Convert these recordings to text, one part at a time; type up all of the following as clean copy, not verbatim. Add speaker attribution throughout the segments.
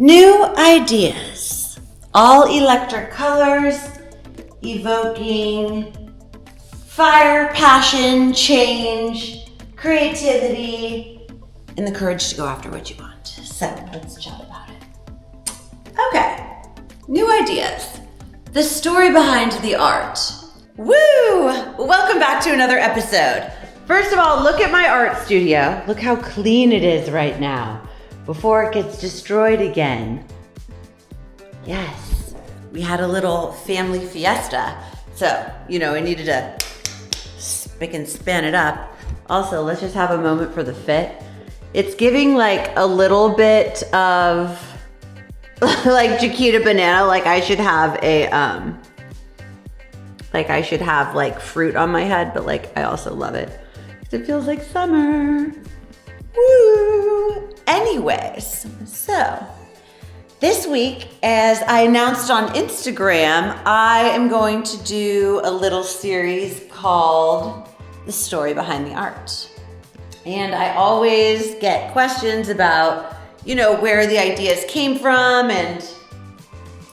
Speaker 1: New ideas, all electric colors, evoking fire, passion, change, creativity, and the courage to go after what you want. So let's chat about it. Okay, new ideas. The story behind the art. Woo! Welcome back to another episode. First of all, look at my art studio. Look how clean it is right now before it gets destroyed again. Yes, we had a little family fiesta. So, I needed to spick and span it up. Also, let's just have a moment for the fit. It's giving like a little bit of like Chiquita banana, like I should have like fruit on my head, but like I also love it because it feels like summer. Woo! Anyways, so this week, as I announced on Instagram, I am going to do a little series called The Story Behind the Art. And I always get questions about, where the ideas came from and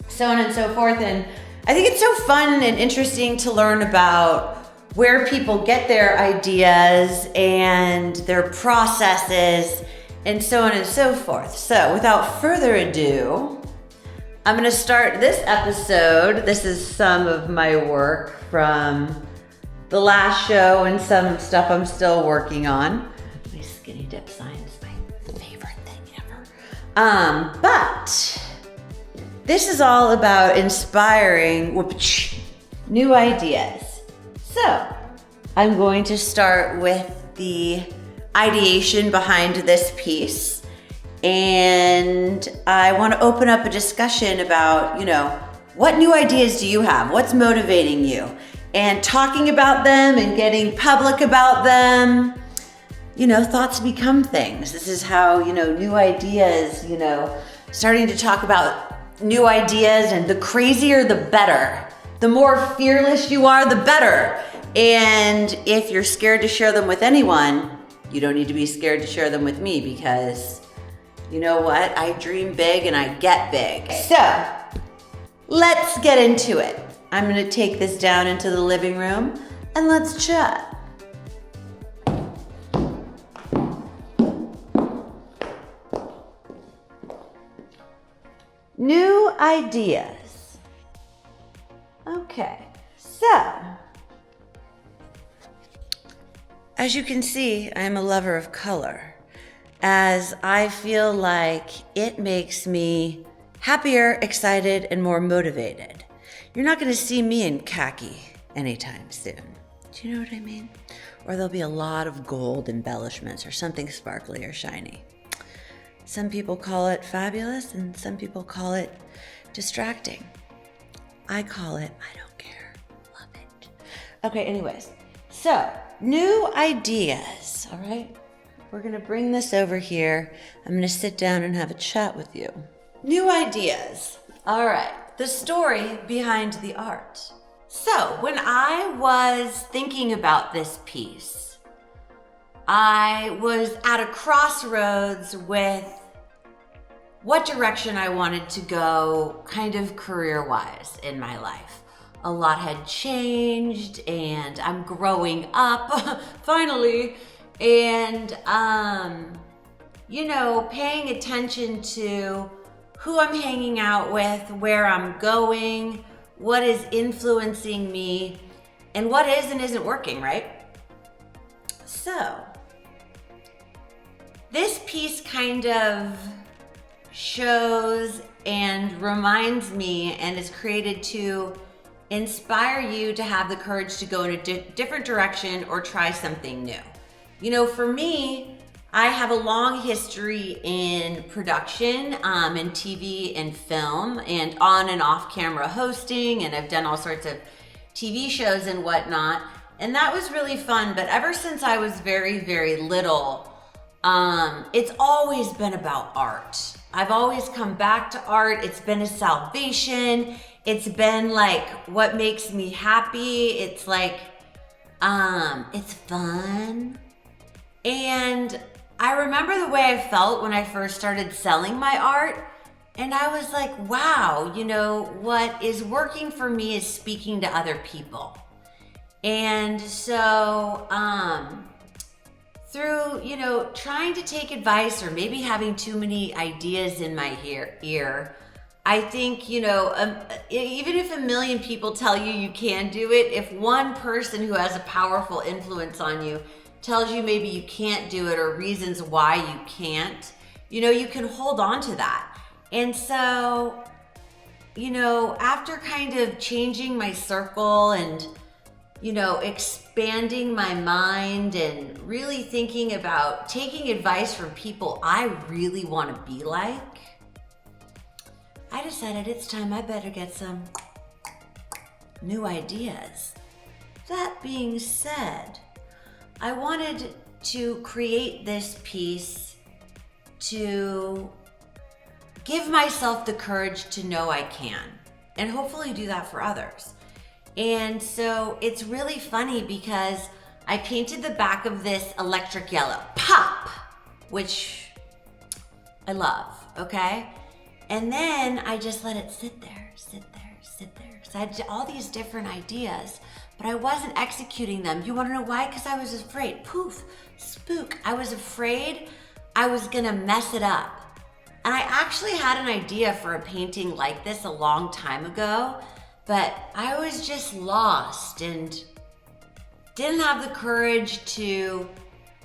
Speaker 1: so on and so forth. And I think it's so fun and interesting to learn about where people get their ideas and their processes and so on and so forth. So without further ado, I'm gonna start this episode. This is some of my work from the last show and some stuff I'm still working on. My skinny dip sign is my favorite thing ever. But this is all about inspiring new ideas. So I'm going to start with the ideation behind this piece. And I want to open up a discussion about, what new ideas do you have? What's motivating you? And talking about them and getting public about them. Thoughts become things. This is how, new ideas, starting to talk about new ideas, and the crazier, the better. The more fearless you are, the better. And if you're scared to share them with anyone, you don't need to be scared to share them with me, because you know what? I dream big and I get big. So let's get into it. I'm gonna take this down into the living room and let's chat. New ideas. Okay, so as you can see, I'm a lover of color, as I feel like it makes me happier, excited, and more motivated. You're not gonna see me in khaki anytime soon. Do you know what I mean? Or there'll be a lot of gold embellishments or something sparkly or shiny. Some people call it fabulous and some people call it distracting. I call it, I don't care, love it. Okay, anyways, so new ideas, all right? We're gonna bring this over here. I'm gonna sit down and have a chat with you. New ideas, all right. The story behind the art. So when I was thinking about this piece, I was at a crossroads with what direction I wanted to go kind of career-wise in my life. A lot had changed and I'm growing up, finally. And, paying attention to who I'm hanging out with, where I'm going, what is influencing me, and what is and isn't working, right? So, this piece kind of shows and reminds me and is created to inspire you to have the courage to go in a different direction or try something new. For me, I have a long history in production, in TV and film, and on and off camera hosting, and I've done all sorts of TV shows and whatnot, and that was really fun. But ever since I was very, very little, it's always been about art. I've always come back to art. It's been a salvation. It's been like what makes me happy. It's like, it's fun. And I remember the way I felt when I first started selling my art, And I was like, wow, you know, what is working for me is speaking to other people. And so, through, you know, trying to take advice or maybe having too many ideas in my ear, I think, you know, even if 1 million people tell you you can do it, if one person who has a powerful influence on you tells you maybe you can't do it or reasons why you can't, you know, you can hold on to that. And so, you know, after kind of changing my circle and, you know, expanding my mind and really thinking about taking advice from people I really want to be like, I decided it's time I better get some new ideas. That being said, I wanted to create this piece to give myself the courage to know I can, and hopefully do that for others. And so it's really funny because I painted the back of this electric yellow, pop, which I love, okay? And then I just let it sit there. So I had all these different ideas, but I wasn't executing them. You wanna know why? Because I was afraid. Poof, spook. I was afraid I was gonna mess it up. And I actually had an idea for a painting like this a long time ago, but I was just lost and didn't have the courage to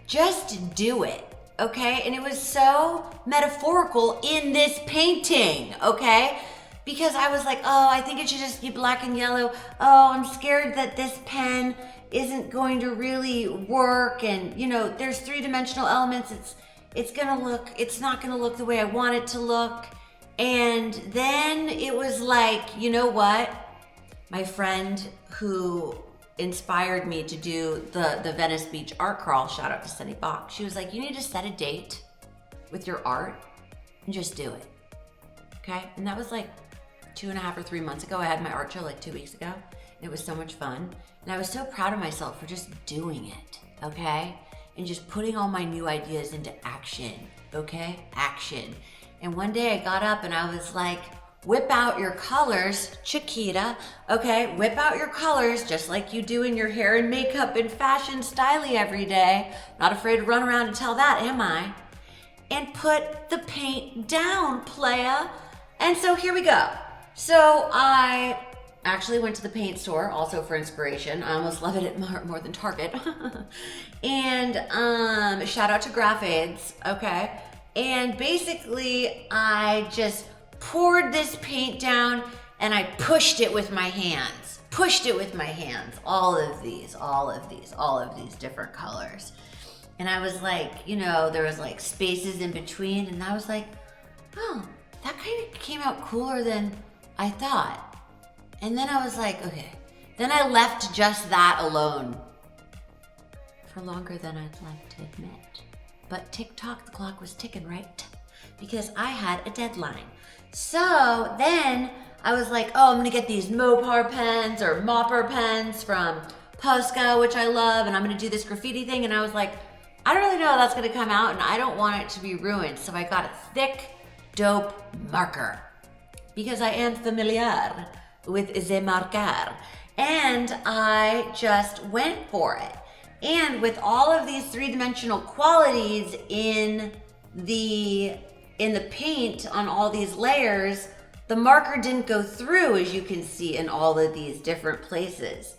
Speaker 1: just do it, okay? And it was so metaphorical in this painting, okay? Because I was like, oh, I think it should just be black and yellow. Oh, I'm scared that this pen isn't going to really work. And you know, there's 3-dimensional elements. It's not gonna look the way I want it to look. And then it was like, you know what? My friend who inspired me to do the Venice Beach art crawl, shout out to Sunny Bach, she was like, you need to set a date with your art and just do it, okay? And that was like 2.5 or 3 months ago. I had my art show like 2 weeks ago, and it was so much fun. And I was so proud of myself for just doing it, okay? And just putting all my new ideas into action, okay? Action. And one day I got up and I was like, whip out your colors, Chiquita, okay? Whip out your colors just like you do in your hair and makeup and fashion styling every day. Not afraid to run around and tell that, am I? And put the paint down, playa. And so here we go. So I actually went to the paint store also for inspiration. I almost love it at more than Target. And shout out to 𝐻𝐻𝐻, okay? And basically I just poured this paint down and I pushed it with my hands. All of these different colors. And I was like, you know, there was like spaces in between, and I was like, oh, that kind of came out cooler than I thought. And then I was like, okay. Then I left just that alone for longer than I'd like to admit. But tick-tock, the clock was ticking, right? Because I had a deadline. So then I was like, oh, I'm gonna get these Mopar pens or Mopper pens from Posca, which I love, and I'm gonna do this graffiti thing. And I was like, I don't really know how that's gonna come out, and I don't want it to be ruined. So I got a thick, dope marker because I am familiar with the marker. And I just went for it. And with all of these 3-dimensional qualities in the paint on all these layers, the marker didn't go through, as you can see, in all of these different places.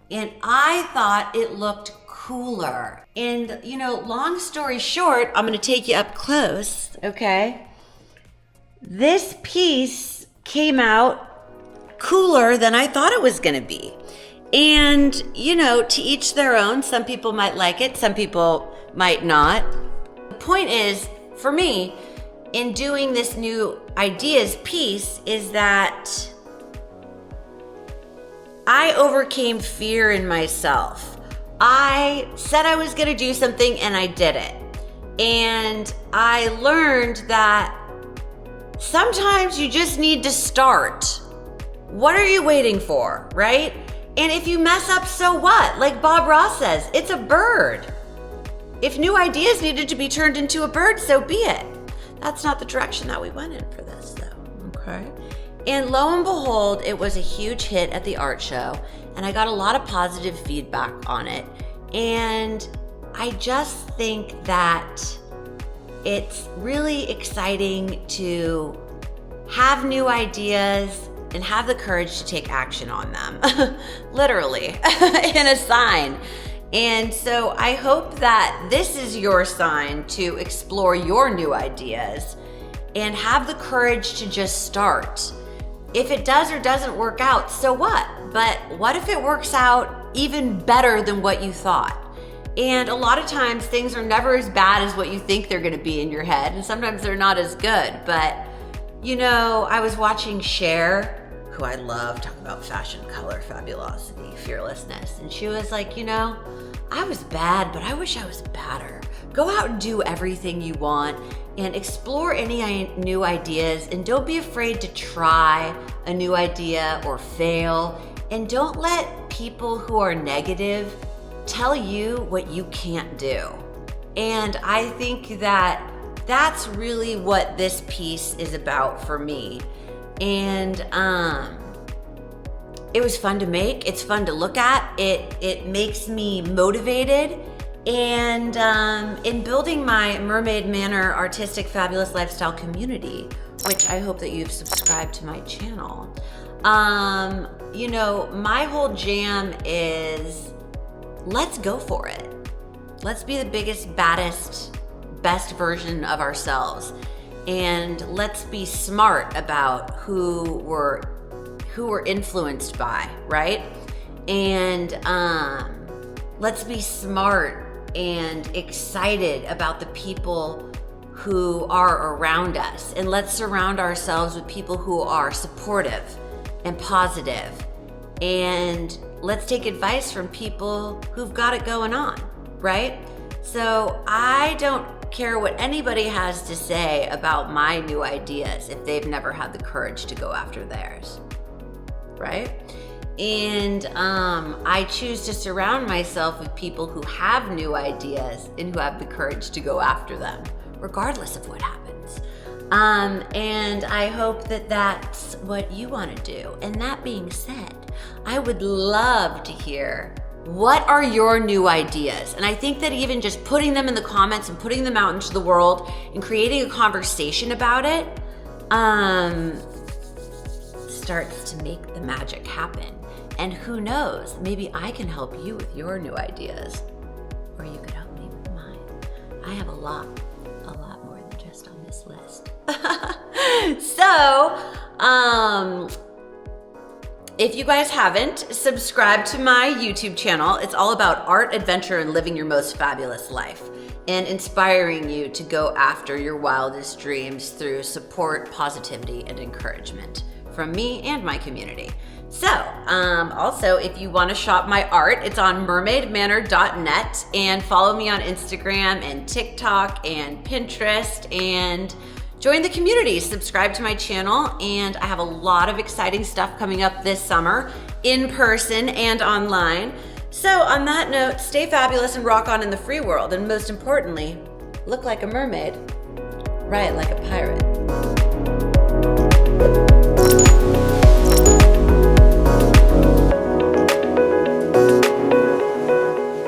Speaker 1: And I thought it looked cooler. And, you know, long story short, I'm gonna take you up close, okay? This piece came out cooler than I thought it was gonna be. And, you know, to each their own. Some people might like it, some people might not. The point is, for me, in doing this new ideas piece, is that I overcame fear in myself. I said I was gonna do something and I did it. And I learned that sometimes you just need to start. What are you waiting for, right? And if you mess up, so what? Like Bob Ross says, it's a bird. If new ideas needed to be turned into a bird, so be it. that's not the direction that we went in for this though, okay? And lo and behold, it was a huge hit at the art show, and I got a lot of positive feedback on it. And I just think that it's really exciting to have new ideas and have the courage to take action on them, literally, in a sign. And so I hope that this is your sign to explore your new ideas and have the courage to just start. If it does or doesn't work out, so what? But what if it works out even better than what you thought? And a lot of times things are never as bad as what you think they're gonna be in your head, and sometimes they're not as good. But you know, I was watching Cher, who I love, talk about fashion, color, fabulosity, fearlessness. And she was like, you know, I was bad, but I wish I was badder. Go out and do everything you want and explore any new ideas, and don't be afraid to try a new idea or fail. And don't let people who are negative tell you what you can't do. And I think that that's really what this piece is about for me. And it was fun to make. It's fun to look at. It makes me motivated. And in building my Mermaid Manor artistic fabulous lifestyle community, which I hope that you've subscribed to my channel, you know, my whole jam is let's go for it. Let's be the biggest, baddest, best version of ourselves. And let's be smart about who we're influenced by, right? And let's be smart and excited about the people who are around us. And let's surround ourselves with people who are supportive and positive. And let's take advice from people who've got it going on, right? So I don't care what anybody has to say about my new ideas if they've never had the courage to go after theirs, right? And I choose to surround myself with people who have new ideas and who have the courage to go after them, regardless of what happens. And I hope that that's what you want to do. And that being said, I would love to hear, what are your new ideas? And I think that even just putting them in the comments and putting them out into the world and creating a conversation about it starts to make the magic happen. And who knows, maybe I can help you with your new ideas, or you could help me with mine. I have a lot more than just on this list. So, if you guys haven't, subscribe to my YouTube channel. It's all about art, adventure, and living your most fabulous life, and inspiring you to go after your wildest dreams through support, positivity, and encouragement from me and my community. So, also, if you want to shop my art, it's on mermaidmanor.net, and follow me on Instagram and TikTok and Pinterest, and join the community, subscribe to my channel, and I have a lot of exciting stuff coming up this summer, in person and online. So on that note, stay fabulous and rock on in the free world, and most importantly, look like a mermaid, ride like a pirate.